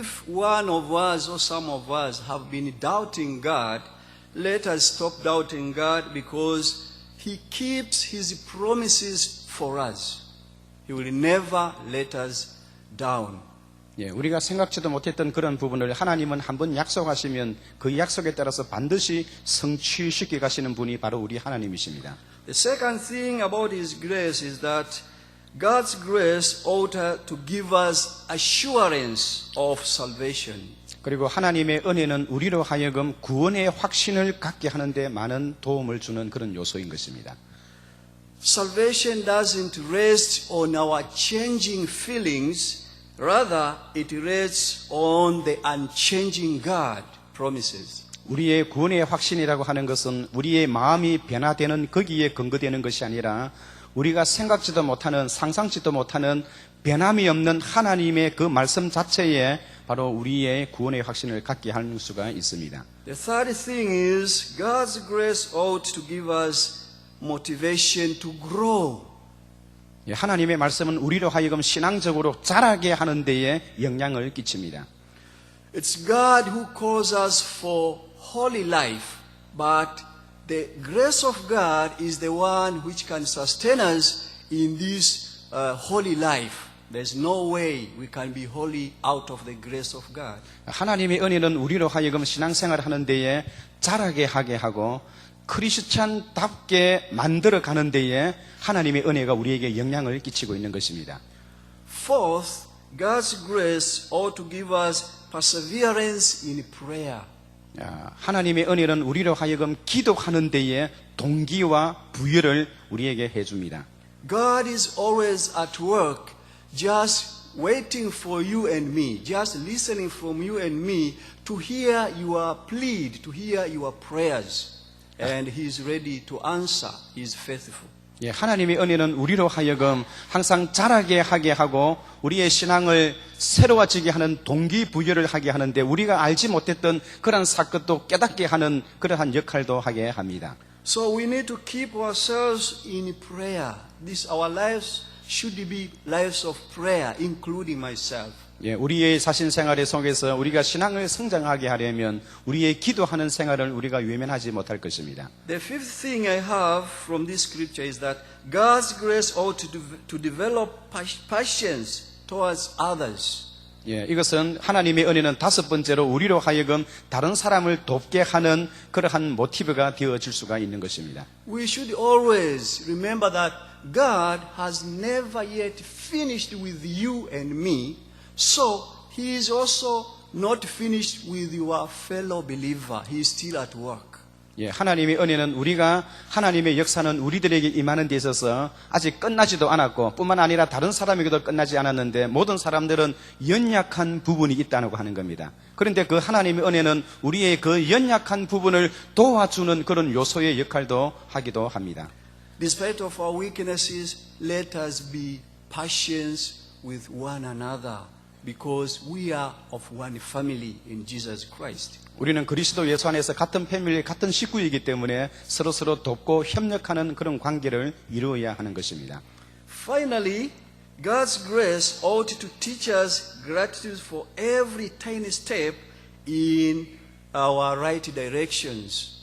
If one of us or some of us have been doubting God, let us stop doubting God because He keeps His promises for us. He will never let us down. 예, 우리가 생각지도 못했던 그런 부분을 하나님은 한번 약속하시면 그 약속에 따라서 반드시 성취시켜 가시는 분이 바로 우리 하나님이십니다. The second thing about His grace is that God's grace ought to give us assurance of salvation. 그리고 하나님의 은혜는 우리로 하여금 구원의 확신을 갖게 하는데 많은 도움을 주는 그런 요소인 것입니다. Salvation doesn't rest on our changing feelings. Rather, it rests on the unchanging God promises. 우리의 구원의 확신이라고 하는 것은 우리의 마음이 변화되는 거기에 근거되는 것이 아니라 우리가 생각지도 못하는 상상지도 못하는 변함이 없는 하나님의 그 말씀 자체에 바로 우리의 구원의 확신을 갖게 할 수가 있습니다. The third thing is God's grace ought to give us motivation to grow. 하나님의 말씀은 우리로 하여금 신앙적으로 자라게 하는 데에 영향을 끼칩니다. It's God who calls us for holy life, but the grace of God is the one which can sustain us in this holy life. There's no way we can be holy out of the grace of God. 하나님의 은혜는 우리로 하여금 신앙생활을 하는 데에 자라게 하게 하고 크리스찬답게 만들어 가는 데에 하나님의 은혜가 우리에게 영향을 끼치고 있는 것입니다. Fourth, God's grace ought to give us perseverance in prayer. 하나님의 은혜는 우리로 하여금 기도하는 데에 동기와 부여를 우리에게 해줍니다. God is always at work, just waiting for you and me, just listening from you and me to hear your plead, to hear your prayers. And He is ready to answer. He is faithful. 예, 하나님의 은혜는 우리로 하여금 항상 자라게 하게 하고 우리의 신앙을 새로워지게 하는 동기부여를 하게 하는데 우리가 알지 못했던 그런 사건도 깨닫게 하는 그러한 역할도 하게 합니다. So we need to keep ourselves in prayer. Our lives should be lives of prayer, including myself. 예, 우리의 자신 생활의 속에서 우리가 신앙을 성장하게 하려면 우리의 기도하는 생활을 우리가 외면하지 못할 것입니다. The fifth thing I have from this scripture is that God's grace ought to develop patience towards others. 예, 이것은 하나님의 은혜는 다섯 번째로 우리로 하여금 다른 사람을 돕게 하는 그러한 모티브가 되어질 수가 있는 것입니다. We should always remember that God has never yet finished with you and me. So, He is also not finished with your fellow believer. He is still at work. 예, 하나님의 은혜는 우리가 하나님의 역사는 우리들에게 임하는 데 있어서 아직 끝나지도 않았고 뿐만 아니라 다른 사람에게도 끝나지 않았는데 모든 사람들은 연약한 부분이 있다고 하는 겁니다. 그런데 그 하나님의 은혜는 우리의 그 연약한 부분을 도와주는 그런 요소의 역할도 하기도 합니다. Despite of our weaknesses, let us be patient with one another. Because we are of one family in Jesus Christ. 우리는 그리스도 예수 안에서 같은 패밀리, 같은 식구이기 때문에 서로 돕고 협력하는 그런 관계를 이루어야 하는 것입니다. Finally, God's grace ought to teach us gratitude for every tiny step in our right directions.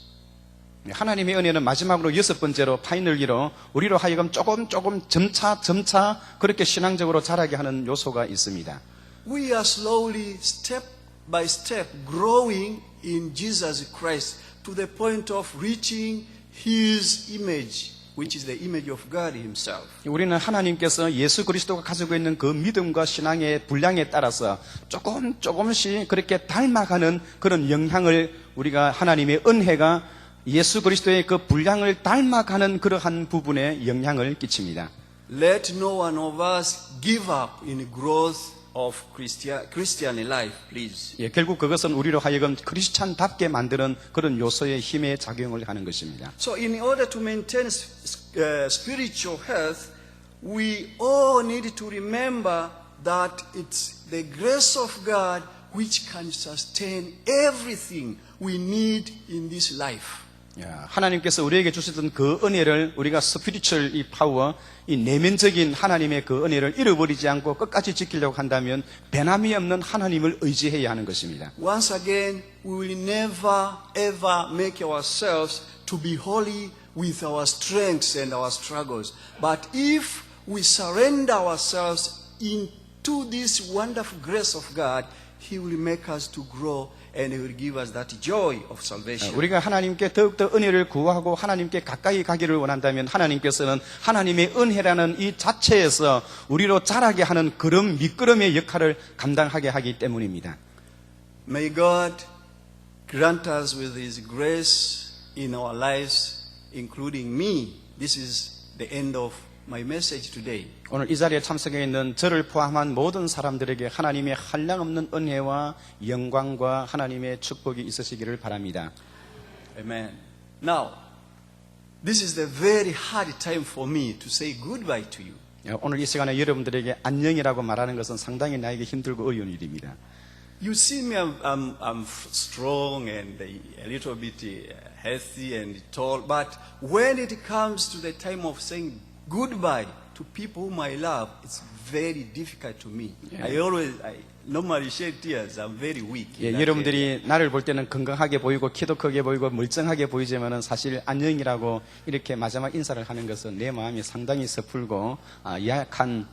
하나님의 은혜는 마지막으로 여섯 번째로 파이널리로 우리로 하여금 조금 점차 그렇게 신앙적으로 자라게 하는 요소가 있습니다. We are slowly, step by step, growing in Jesus Christ to the point of reaching His image, which is the image of God Himself. 우리는 하나님께서 예수 그리스도가 가지고 있는 그 믿음과 신앙의 분량에 따라서 조금씩 그렇게 닮아가는 그런 영향을 우리가 하나님의 은혜가 예수 그리스도의 그 분량을 닮아가는 그러한 부분에 영향을 끼칩니다. Let no one of us give up in growth of Christian life, please. 예, 결국 그것은 우리로 하여금 크리스찬답게 만드는 그런 요소의 힘의 작용을 하는 것입니다. So in order to maintain spiritual health, we all need to remember that it's the grace of God which can sustain everything we need in this life. 하나님께서 우리에게 주셨던 그 은혜를 우리가 스피리추얼 이 파워, 이 내면적인 하나님의 그 은혜를 잃어버리지 않고 끝까지 지키려고 한다면 변함이 없는 하나님을 의지해야 하는 것입니다. Once again, we will never ever make ourselves to be holy with our strengths and our struggles. But if we surrender ourselves into this wonderful grace of God, He will make us to grow and He will give us that joy of salvation. 우리가 하나님께 더욱더 은혜를 구하고 하나님께 가까이 가기를 원한다면 하나님께서는 하나님의 은혜라는 이 자체에서 우리로 자라게 하는 그런 미끄럼의 역할을 감당하게 하기 때문입니다. May God grant us with His grace in our lives, including me. This is the end of my message today. 오늘 이 자리에 참석해 있는 저를 포함한 모든 사람들에게 하나님의 한량없는 은혜와 영광과 하나님의 축복이 있으시기를 바랍니다. Amen. Now, this is the very hard time for me to say goodbye to you. 오늘 이 시간에 여러분들에게 안녕이라고 말하는 것은 상당히 나에게 힘들고 어려운 일입니다. You see me, I'm strong and a little bit healthy and tall, but when it comes to the time of saying goodbye to people whom I love, it's very difficult to me. I normally shed tears. I'm very weak. 여러분들이 나를 볼 때는 건강하게 보이고 키도 크게 보이고 멀쩡하게 보이지만은 사실 안녕이라고 이렇게 마지막 인사를 하는 것은 내 마음이 상당히 섣불고 약한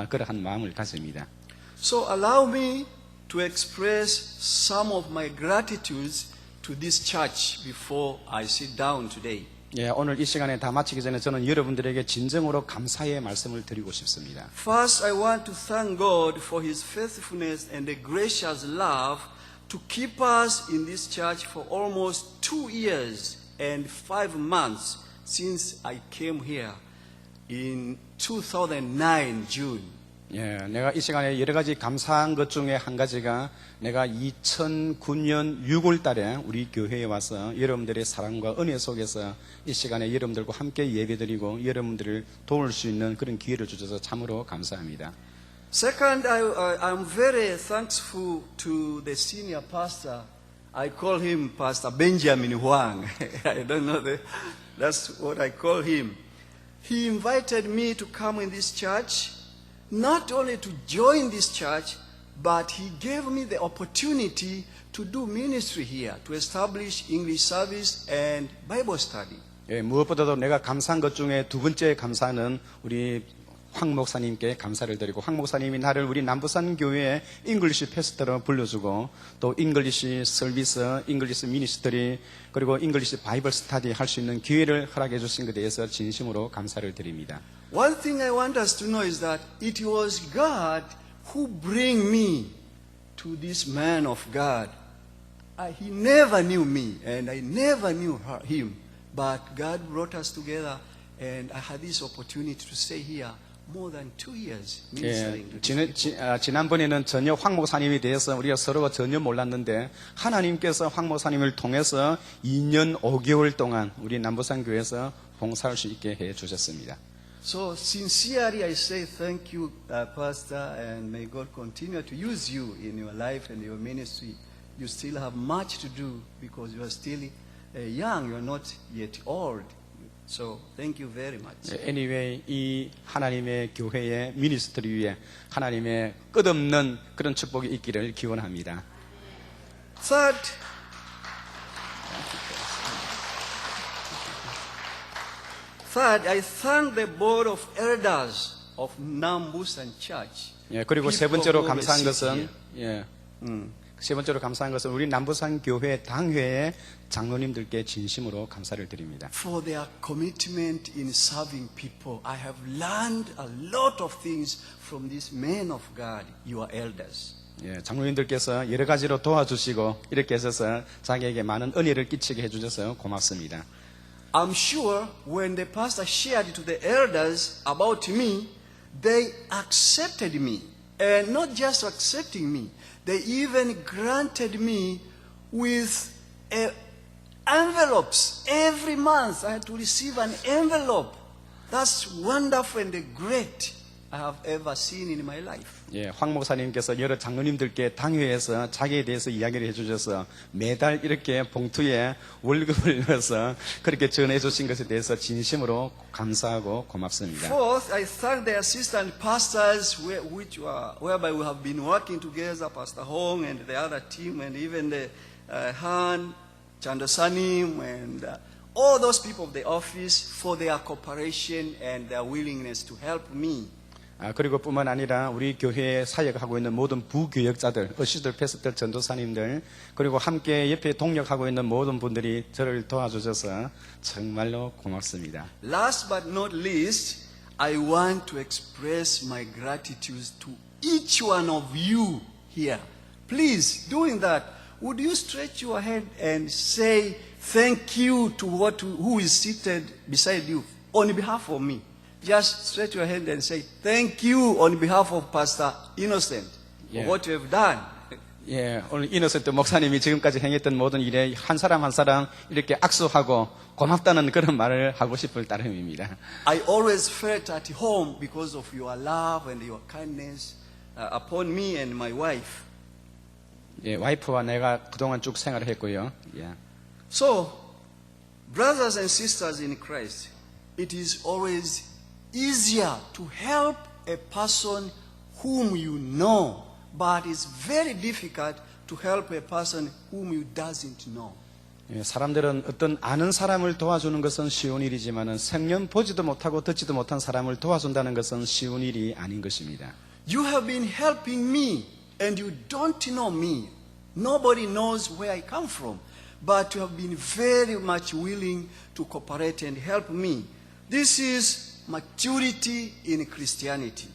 그러한 마음을 가집니다. So allow me to express some of my gratitudes to this church before I sit down today. 오늘 이 시간에 다 마치기 전에 저는 여러분들에게 진정으로 감사의 말씀을 드리고 싶습니다. First, I want to thank God for His faithfulness and the gracious love to keep us in this church for almost 2 years and 5 months since I came here in 2009 June. 내가 이 시간에 여러 가지 감사한 것 중에 한 가지가 내가 2009년 6월 달에 우리 교회에 와서 여러분들의 사랑과 은혜 속에서 이 시간에 여러분들과 함께 예배드리고 여러분들을 도울 수 있는 그런 기회를 주셔서 참으로 감사합니다. Second, I'm very thankful to the senior pastor. I call him Pastor Benjamin Huang. I don't know, that's what I call him. He invited me to come in this church, not only to join this church, but he gave me the opportunity to do ministry here, to establish English service and Bible study. 무엇보다도 내가 감사한 것 중에 두 번째 감사는 우리 황 목사님께 감사를 드리고 황 목사님이 나를 우리 남부산 교회에 잉글리시 패스터로 불러주고 또 잉글리시 서비스, 잉글리시 미니스트리 그리고 잉글리시 바이블 스터디 할 수 있는 기회를 허락해 주신 것에 대해서 진심으로 감사를 드립니다. One thing I want us to know is that it was God who bring me to this man of God. He never knew me and I never knew him, but God brought us together and I had this opportunity to stay here more than 2 years ministering to these people. 지난번에는 전혀 황 목사님에 대해서 우리가 서로가 전혀 몰랐는데 하나님께서 황 목사님을 통해서 2년 5개월 동안 우리 남부산 교회에서 봉사할 수 있게 해 주셨습니다. So sincerely I say thank you, Pastor, and may God continue to use you in your life and your ministry. You still have much to do because you are still young, you are not yet old. So thank you very much. Anyway, 이 하나님의 교회의 미니스트리 위에 하나님의 끝없는 그런 축복이 있기를 기원합니다. Third, I thank the board of elders of Nambusan Church. 그리고 세 번째로 감사한 것은 세 번째로 감사한 것은 우리 남부산 교회 당회의 장로님들께 진심으로 감사를 드립니다. For their commitment in serving people, I have learned a lot of things from these men of God, your elders. 장로님들께서 여러 가지로 도와주시고 이렇게 해서 자기에게 많은 은혜를 끼치게 해주셔서 고맙습니다. I'm sure when the pastor shared to the elders about me, they accepted me. And not just accepting me, they even granted me with envelopes. Every month I had to receive an envelope. That's wonderful and great. I have ever seen in my life. 예, 황 목사님께서 여러 장로님들께 당회에서 자기에 대해서 이야기를 해주셔서 매달 이렇게 봉투에 월급을 넣어서 그렇게 전해 주신 것에 대해서 진심으로 감사하고 고맙습니다. Fourth, I thank the assistant pastors whereby we have been working together, Pastor Hong and the other team, and even the Han, Chandosanim, and all those people of the office for their cooperation and their willingness to help me. 그리고 뿐만 아니라 우리 교회에 사역하고 있는 모든 부교역자들, 어시들, 패스들, 전도사님들, 그리고 함께 옆에 동력하고 있는 모든 분들이 저를 도와주셔서 정말로 고맙습니다. Last but not least, I want to express my gratitude to each one of you here. Please, doing that, would you stretch your hand and say thank you to who is seated beside you on behalf of me? Just stretch your hand and say thank you on behalf of Pastor Innocent for what you have done. 예, 오늘 이노센트 목사님이 지금까지 행했던 모든 일에 한 사람 한 사람 이렇게 악수하고 고맙다는 그런 말을 하고 싶을 따름입니다. I always felt at home because of your love and your kindness upon me and my wife. 예, 와이프와 내가 그동안 쭉 생활을 했고요. 예. So, brothers and sisters in Christ, it is always easier to help a person whom you know, but it's very difficult to help a person whom you doesn't know. 예, 사람들은 어떤 아는 사람을 도와주는 것은 쉬운 일이지만은 생년 보지도 못하고 듣지도 못한 사람을 도와준다는 것은 쉬운 일이 아닌 것입니다. You have been helping me and you don't know me. Nobody knows where I come from, but you have been very much willing to cooperate and help me. This is maturity in Christianity.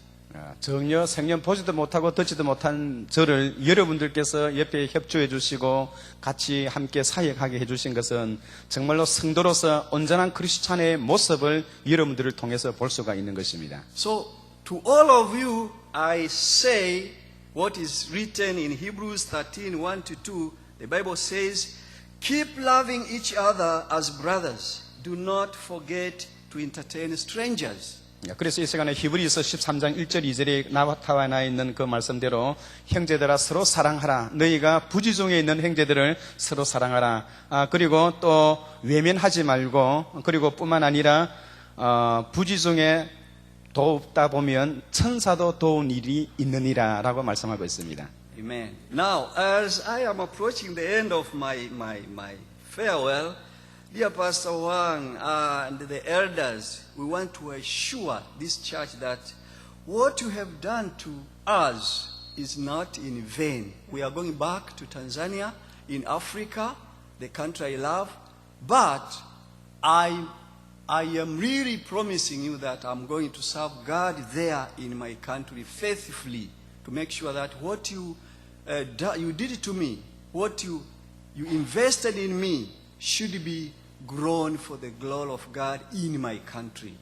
전혀 생년 보지도 못하고 듣지도 못한 저를 여러분들께서 옆에 협조해 주시고 같이 함께 사역하게 해주신 것은 정말로 성도로서 온전한 크리스찬의 모습을 여러분들을 통해서 볼 수가 있는 것입니다. So to all of you, I say what is written in Hebrews 13, 1-2. The Bible says, keep loving each other as brothers. Do not forget to entertain strangers. 그래서 이 시간에 히브리서 13장 1절 2절에 나타나 있는 그 말씀대로 형제들아 서로 사랑하라. 너희가 부지 중에 있는 형제들을 서로 사랑하라. 그리고 또 외면하지 말고 그리고 뿐만 아니라 부지 중에 돕다 보면 천사도 도운 일이 있느니라 라고 말씀하고 있습니다. Amen. Now, as I am approaching the end of my farewell, dear Pastor Wang and the elders, we want to assure this church that what you have done to us is not in vain. We are going back to Tanzania, in Africa, the country I love, but I am really promising you that I'm going to serve God there in my country faithfully to make sure that what you did to me, what you invested in me should be grown for the glory of God in my country.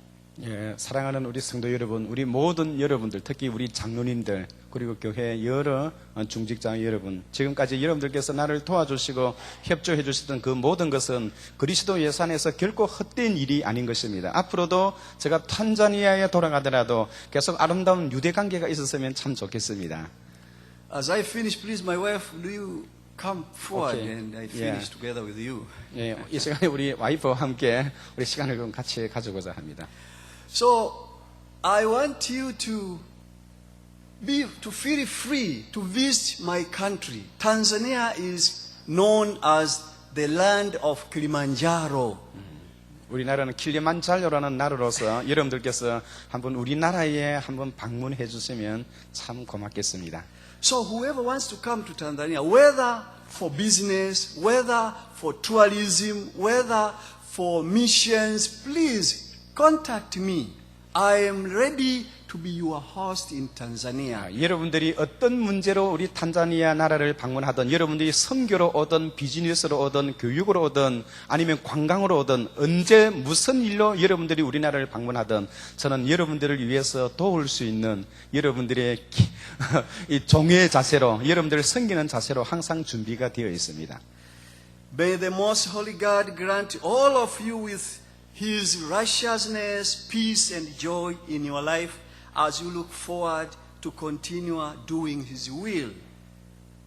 예, 사랑하는 우리 성도 여러분, 우리 모든 여러분들, 특히 우리 장로님들, 그리고 교회 여러 중직자 여러분, 지금까지 여러분들께서 나를 도와주시고 협조해 주시던 그 모든 것은 그리스도 예산에서 결코 헛된 일이 아닌 것입니다. 앞으로도 제가 탄자니아에 돌아가더라도 계속 아름다운 유대 관계가 있었으면 참 좋겠습니다. As I finish, please, my wife, do you come forward Okay. and I finish together with you. 예, 이 시간에 우리 와이프와 함께 우리 시간을 좀 같이 가져보자 합니다. So I want you to feel free to visit my country. Tanzania is known as the land of Kilimanjaro. 우리나라는 킬리만자로라는 나라로서 여러분들께서 한번 우리나라에 한번 방문해 주시면 참 고맙겠습니다. So whoever wants to come to Tanzania, whether for business, whether for tourism, whether for missions, please contact me. I am ready to be your host in Tanzania. 여러분들이 어떤 문제로 우리 탄자니아 나라를 방문하든 여러분들이 선교로 오든 비즈니스로 오든 교육으로 오든 아니면 관광으로 오든 언제 무슨 일로 여러분들이 우리나라를 방문하든 저는 여러분들을 위해서 도울 수 있는 여러분들의 이 종의 자세로 여러분들을 섬기는 자세로 항상 준비가 되어 있습니다. May the most holy God grant all of you with His righteousness, peace and joy in your life as you look forward to continue doing His will.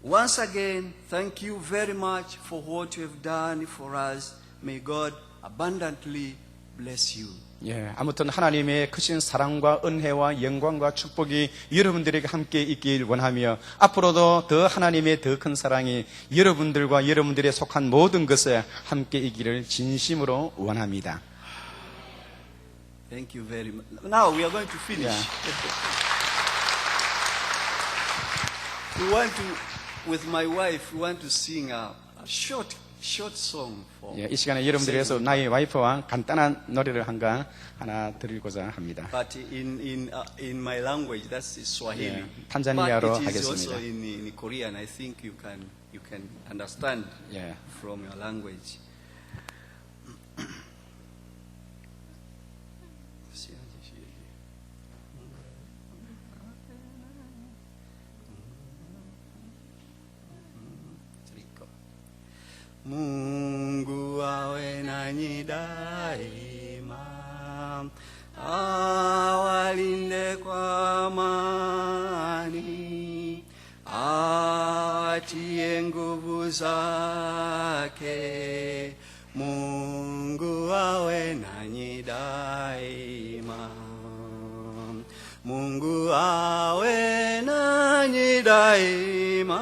Once again, thank you very much for what you have done for us. May God abundantly bless you. 예, 아무튼 하나님의 크신 사랑과 은혜와 영광과 축복이 여러분들에게 함께 있길 원하며 앞으로도 더 하나님의 더 큰 사랑이 여러분들과 여러분들의 속한 모든 것에 함께 있기를 진심으로 원합니다. Thank you very much. Now we are going to finish. We want to, with my wife, we want to sing a short song for. 예, 이 시간에 여러분들을 위해서 나의 와이프와 간단한 노래를 하나 드리고자 합니다. But in my language, that's Swahili. 예, 탄자니아로 But it is 하겠습니다. also in Korean. I think you can understand 예. from your language. Mungu awe nanyi daima, awalinde kwa amani, awatie nguvu zake. Mungu awe nanyi daima, Mungu awe nanyi daima,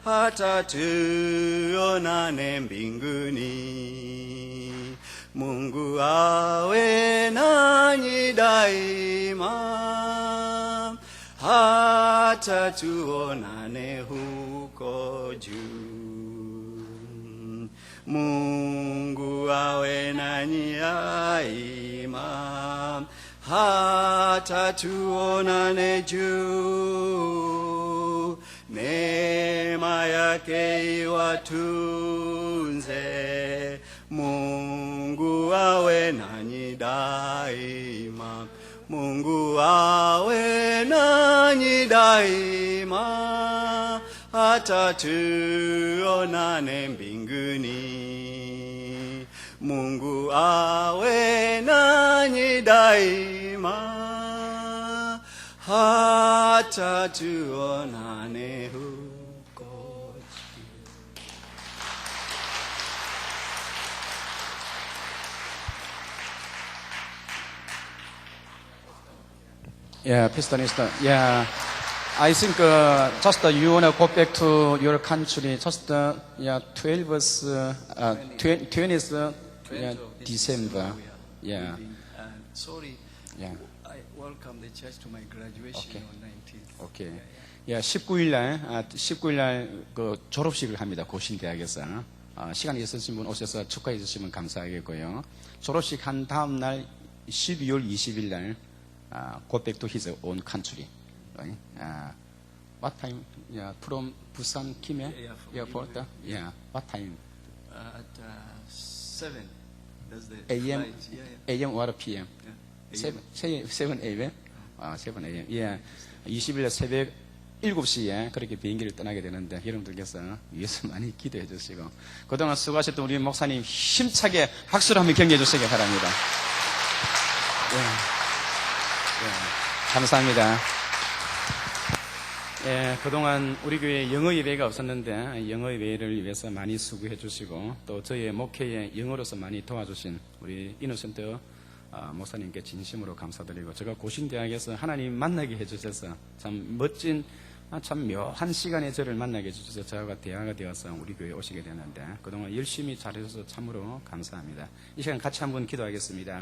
hata tuonane mbinguni. Mungu awe nanyi daima, hata tuonane huko juu. Mungu awe nanyi daima, hata tuonane juu. Neema yake iwatunze. Mungu awe nanyi daima, Mungu awe nanyi daima, hata tuonane mbinguni. Mungu awe nanyi daima, hata tuonane huko. Yeah, Pistonist. Yeah, I think just you wanna go back to your country. Just 12th, 20th December. Yeah. Sorry, Yeah. I welcome the church to my graduation Okay. on 19th. 오케이. 야, 19일 날 그 졸업식을 합니다. 고신대학에서. 시간이 있으신 분 오셔서 축하해 주시면 감사하겠고요. 졸업식 한 다음 날 12월 20일 날 go back to his own country. Right? What time? Yeah, from Busan, Kimye? Yeah, from Airport? Kimye. Yeah. What time? At 7. That's the AM? flight. Yeah. AM or PM? Yeah. 7 AM? 7 AM. 예. 20일 날 새벽 7시에 그렇게 비행기를 떠나게 되는데 여러분들께서 위해서 많이 기도해 주시고 그동안 수고하셨던 우리 목사님 힘차게 박수로 한번 격려해 주시기 바랍니다. 감사합니다. 예, 그동안 우리 교회에 영어 예배가 없었는데 영어 예배를 위해서 많이 수고해 주시고 또 저희 목회에 영어로서 많이 도와주신 우리 이노센트 목사님께 진심으로 감사드리고 제가 고신대학에서 하나님 만나게 해주셔서 참 멋진 참 묘한 시간에 저를 만나게 해주셔서 저와 대화가 되어서 우리 교회에 오시게 되는데 그동안 열심히 잘해주셔서 참으로 감사합니다. 이 시간 같이 한번 기도하겠습니다.